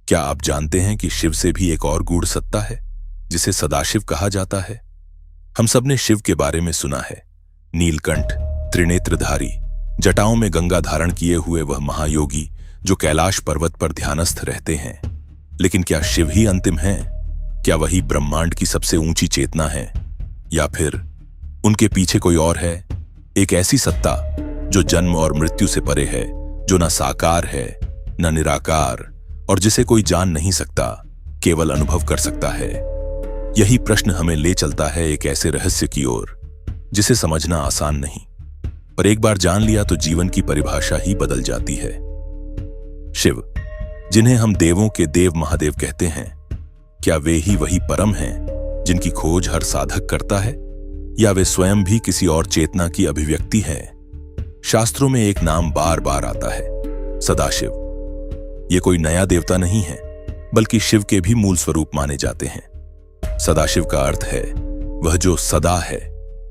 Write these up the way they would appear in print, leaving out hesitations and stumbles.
क्या आप जानते हैं कि शिव से भी एक और गूढ़ सत्ता है जिसे सदाशिव कहा जाता है? हम सब ने शिव के बारे में सुना है। नीलकंठ, त्रिनेत्रधारी, जटाओं में गंगा धारण किए हुए वह महायोगी जो कैलाश पर्वत पर ध्यानस्थ रहते हैं। लेकिन क्या शिव ही अंतिम हैं? क्या वही ब्रह्मांड की सबसे ऊंची चेतना है, या फिर उनके पीछे कोई और है? एक ऐसी सत्ता जो जन्म और मृत्यु से परे है, जो न साकार है न निराकार, और जिसे कोई जान नहीं सकता, केवल अनुभव कर सकता है। यही प्रश्न हमें ले चलता है एक ऐसे रहस्य की ओर जिसे समझना आसान नहीं, पर एक बार जान लिया तो जीवन की परिभाषा ही बदल जाती है। शिव, जिन्हें हम देवों के देव महादेव कहते हैं, क्या वे ही वही परम हैं जिनकी खोज हर साधक करता है, या वे स्वयं भी किसी और चेतना की अभिव्यक्ति है? शास्त्रों में एक नाम बार बार आता है, सदाशिव। ये कोई नया देवता नहीं है, बल्कि शिव के भी मूल स्वरूप माने जाते हैं। सदाशिव का अर्थ है वह जो सदा है,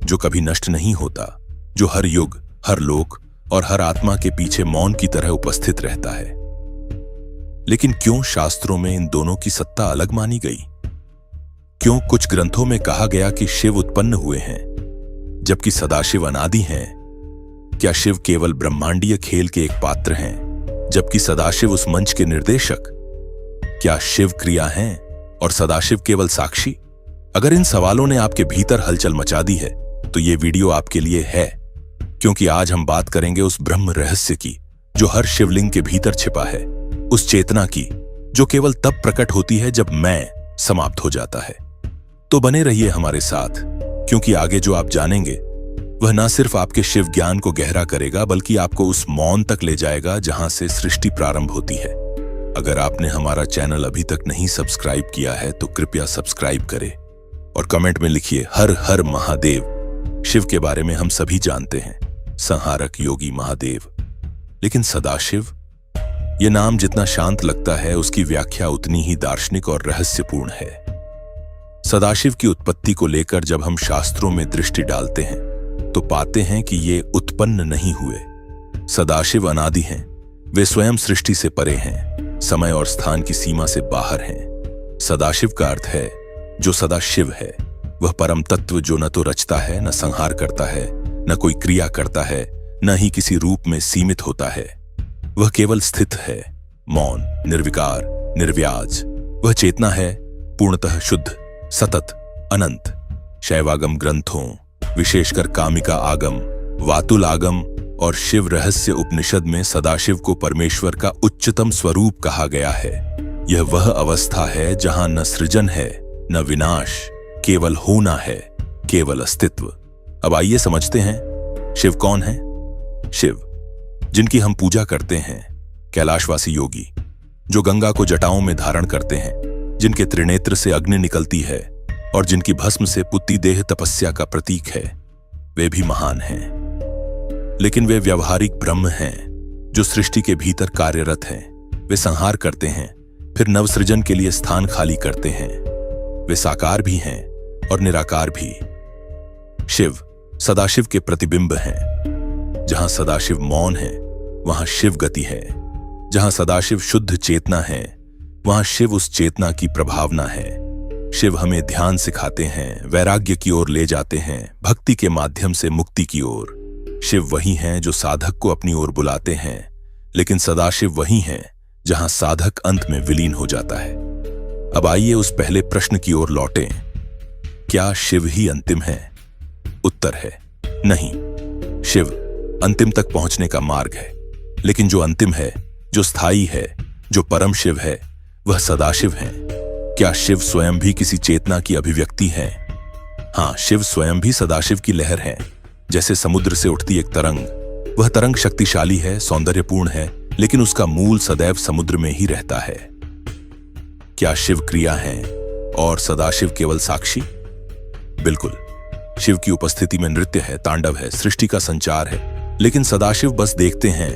जो कभी नष्ट नहीं होता, जो हर युग, हर लोक और हर आत्मा के पीछे मौन की तरह उपस्थित रहता है। लेकिन क्यों शास्त्रों में इन दोनों की सत्ता अलग मानी गई? क्यों कुछ ग्रंथों में कहा गया कि शिव उत्पन्न हुए हैं जबकि सदाशिव अनादि हैं? क्या शिव केवल ब्रह्मांडीय खेल के एक पात्र हैं जबकि सदाशिव उस मंच के निर्देशक? क्या शिव क्रिया हैं और सदाशिव केवल साक्षी? अगर इन सवालों ने आपके भीतर हलचल मचा दी है तो ये वीडियो आपके लिए है, क्योंकि आज हम बात करेंगे उस ब्रह्म रहस्य की जो हर शिवलिंग के भीतर छिपा है, उस चेतना की जो केवल तब प्रकट होती है जब मैं समाप्त हो जाता है। तो बने रहिए हमारे साथ, क्योंकि आगे जो आप जानेंगे वह न सिर्फ आपके शिव ज्ञान को गहरा करेगा, बल्कि आपको उस मौन तक ले जाएगा जहां से सृष्टि प्रारंभ होती है। अगर आपने हमारा चैनल अभी तक नहीं सब्सक्राइब किया है तो कृपया सब्सक्राइब करें और कमेंट में लिखिए हर हर महादेव। शिव के बारे में हम सभी जानते हैं, संहारक योगी महादेव। लेकिन सदाशिव, यह नाम जितना शांत लगता है, उसकी व्याख्या उतनी ही दार्शनिक और रहस्यपूर्ण है। सदाशिव की उत्पत्ति को लेकर जब हम शास्त्रों में दृष्टि डालते हैं तो पाते हैं कि ये उत्पन्न नहीं हुए। सदाशिव अनादि हैं, वे स्वयं सृष्टि से परे हैं, समय और स्थान की सीमा से बाहर हैं। सदाशिव का अर्थ है जो सदा शिव है, वह परम तत्व जो न तो रचता है, न संहार करता है, न कोई क्रिया करता है, न ही किसी रूप में सीमित होता है। वह केवल स्थित है, मौन, निर्विकार, निर्व्याज। वह चेतना है, पूर्णतः शुद्ध, सतत, अनंत। शैवागम ग्रंथों, विशेषकर कामिका आगम, वातुल आगम और शिव रहस्य उपनिषद में सदाशिव को परमेश्वर का उच्चतम स्वरूप कहा गया है। यह वह अवस्था है जहां न सृजन है न विनाश, केवल होना है, केवल अस्तित्व। अब आइए समझते हैं शिव कौन है। शिव, जिनकी हम पूजा करते हैं, कैलाशवासी योगी जो गंगा को जटाओं में धारण करते हैं, जिनके त्रिनेत्र से अग्नि निकलती है और जिनकी भस्म से पुत्ती देह तपस्या का प्रतीक है, वे भी महान हैं। लेकिन वे व्यवहारिक ब्रह्म हैं जो सृष्टि के भीतर कार्यरत हैं। वे संहार करते हैं, फिर नवसृजन के लिए स्थान खाली करते हैं। वे साकार भी हैं और निराकार भी। शिव सदाशिव के प्रतिबिंब हैं। जहां सदाशिव मौन है वहां शिव गति है। जहां सदाशिव शुद्ध चेतना है वहां शिव उस चेतना की प्रभावना है। शिव हमें ध्यान सिखाते हैं, वैराग्य की ओर ले जाते हैं, भक्ति के माध्यम से मुक्ति की ओर। शिव वही हैं जो साधक को अपनी ओर बुलाते हैं, लेकिन सदाशिव वही हैं जहां साधक अंत में विलीन हो जाता है। अब आइए उस पहले प्रश्न की ओर लौटें, क्या शिव ही अंतिम है? उत्तर है नहीं। शिव अंतिम तक पहुंचने का मार्ग है, लेकिन जो अंतिम है, जो स्थायी है, जो परम शिव है, वह सदाशिव है। क्या शिव स्वयं भी किसी चेतना की अभिव्यक्ति है? हां, शिव स्वयं भी सदाशिव की लहर है, जैसे समुद्र से उठती एक तरंग। वह तरंग शक्तिशाली है, सौंदर्यपूर्ण है, लेकिन उसका मूल सदैव समुद्र में ही रहता है। क्या शिव क्रिया है और सदाशिव केवल साक्षी? बिल्कुल। शिव की उपस्थिति में नृत्य है, तांडव है, सृष्टि का संचार है, लेकिन सदाशिव बस देखते हैं,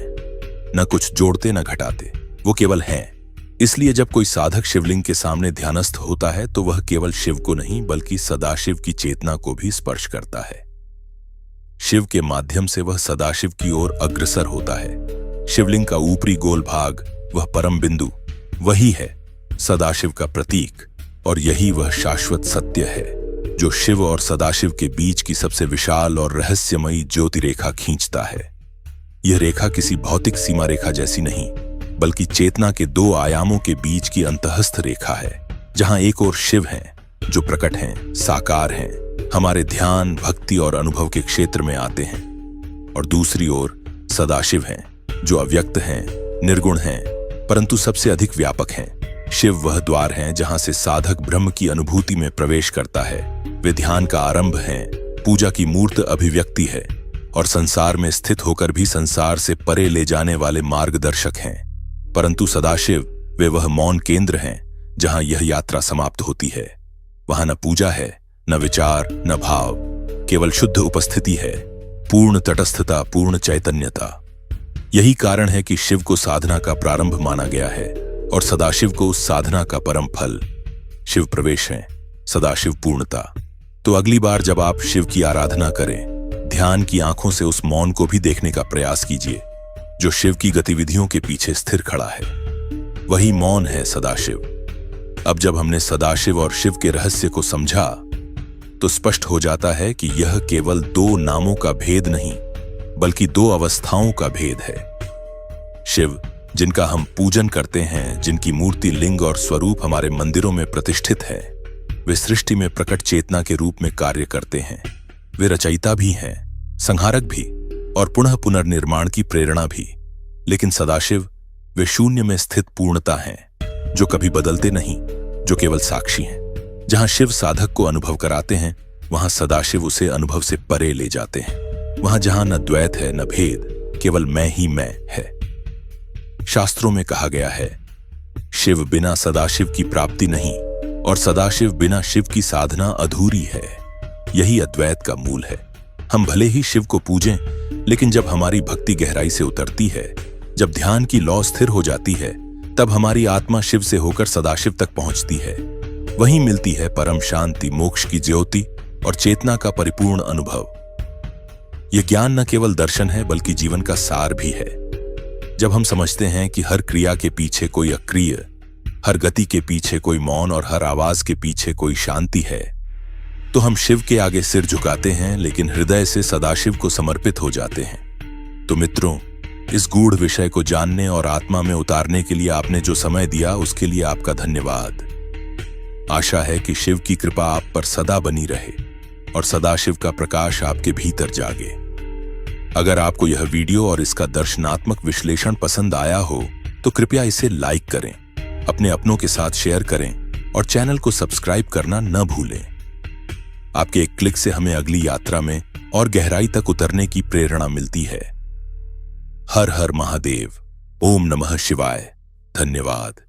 न कुछ जोड़ते न घटाते। वो केवल हैं। इसलिए जब कोई साधक शिवलिंग के सामने ध्यानस्थ होता है तो वह केवल शिव को नहीं बल्कि सदाशिव की चेतना को भी स्पर्श करता है। शिव के माध्यम से वह सदाशिव की ओर अग्रसर होता है। शिवलिंग का ऊपरी गोल भाग, वह परम बिंदु, वही है सदाशिव का प्रतीक, और यही वह शाश्वत सत्य है जो शिव और सदाशिव के बीच की सबसे विशाल और रहस्यमयी ज्योति रेखा खींचता है। यह रेखा किसी भौतिक सीमा रेखा जैसी नहीं, बल्कि चेतना के दो आयामों के बीच की अंतःस्थ रेखा है, जहां एक ओर शिव हैं जो प्रकट हैं, साकार हैं, हमारे ध्यान, भक्ति और अनुभव के क्षेत्र में आते हैं, और दूसरी ओर सदाशिव हैं जो अव्यक्त हैं, निर्गुण हैं, परंतु सबसे अधिक व्यापक हैं। शिव वह द्वार हैं जहां से साधक ब्रह्म की अनुभूति में प्रवेश करता है। वे ध्यान का आरंभ हैं, पूजा की मूर्त अभिव्यक्ति है, और संसार में स्थित होकर भी संसार से परे ले जाने वाले मार्गदर्शक हैं। परंतु सदाशिव वे वह मौन केंद्र हैं जहां यह यात्रा समाप्त होती है। वहां न पूजा है, न विचार, न भाव, केवल शुद्ध उपस्थिति है, पूर्ण तटस्थता, पूर्ण चैतन्यता। यही कारण है कि शिव को साधना का प्रारंभ माना गया है और सदाशिव को उस साधना का परम फल। शिव प्रवेश है, सदाशिव पूर्णता। तो अगली बार जब आप शिव की आराधना करें, ध्यान की आंखों से उस मौन को भी देखने का प्रयास कीजिए जो शिव की गतिविधियों के पीछे स्थिर खड़ा है। वही मौन है सदाशिव। अब जब हमने सदाशिव और शिव के रहस्य को समझा, तो स्पष्ट हो जाता है कि यह केवल दो नामों का भेद नहीं, बल्कि दो अवस्थाओं का भेद है। शिव, जिनका हम पूजन करते हैं, जिनकी मूर्ति, लिंग और स्वरूप हमारे मंदिरों में प्रतिष्ठित है, वे सृष्टि में प्रकट चेतना के रूप में कार्य करते हैं। वे रचयिता भी हैं, संहारक भी, और पुनः पुनर्निर्माण की प्रेरणा भी। लेकिन सदाशिव वे शून्य में स्थित पूर्णता हैं, जो कभी बदलते नहीं, जो केवल साक्षी हैं। जहां शिव साधक को अनुभव कराते हैं, वहां सदाशिव उसे अनुभव से परे ले जाते हैं। वहां जहां न द्वैत है, न भेद, केवल मैं ही मैं है। शास्त्रों में कहा गया है, शिव बिना सदाशिव की प्राप्ति नहीं, और सदाशिव बिना शिव की साधना अधूरी है। यही अद्वैत का मूल है। हम भले ही शिव को पूजें, लेकिन जब हमारी भक्ति गहराई से उतरती है, जब ध्यान की लौ स्थिर हो जाती है, तब हमारी आत्मा शिव से होकर सदाशिव तक पहुंचती है। वहीं मिलती है परम शांति, मोक्ष की ज्योति और चेतना का परिपूर्ण अनुभव। यह ज्ञान न केवल दर्शन है, बल्कि जीवन का सार भी है। जब हम समझते हैं कि हर क्रिया के पीछे कोई अक्रिय, हर गति के पीछे कोई मौन और हर आवाज के पीछे कोई शांति है, तो हम शिव के आगे सिर झुकाते हैं, लेकिन हृदय से सदाशिव को समर्पित हो जाते हैं। तो मित्रों, इस गूढ़ विषय को जानने और आत्मा में उतारने के लिए आपने जो समय दिया, उसके लिए आपका धन्यवाद। आशा है कि शिव की कृपा आप पर सदा बनी रहे और सदाशिव का प्रकाश आपके भीतर जागे। अगर आपको यह वीडियो और इसका दर्शनात्मक विश्लेषण पसंद आया हो, तो कृपया इसे लाइक करें, अपने अपनों के साथ शेयर करें और चैनल को सब्सक्राइब करना न भूलें। आपके एक क्लिक से हमें अगली यात्रा में और गहराई तक उतरने की प्रेरणा मिलती है। हर हर महादेव। ओम नमः शिवाय। धन्यवाद।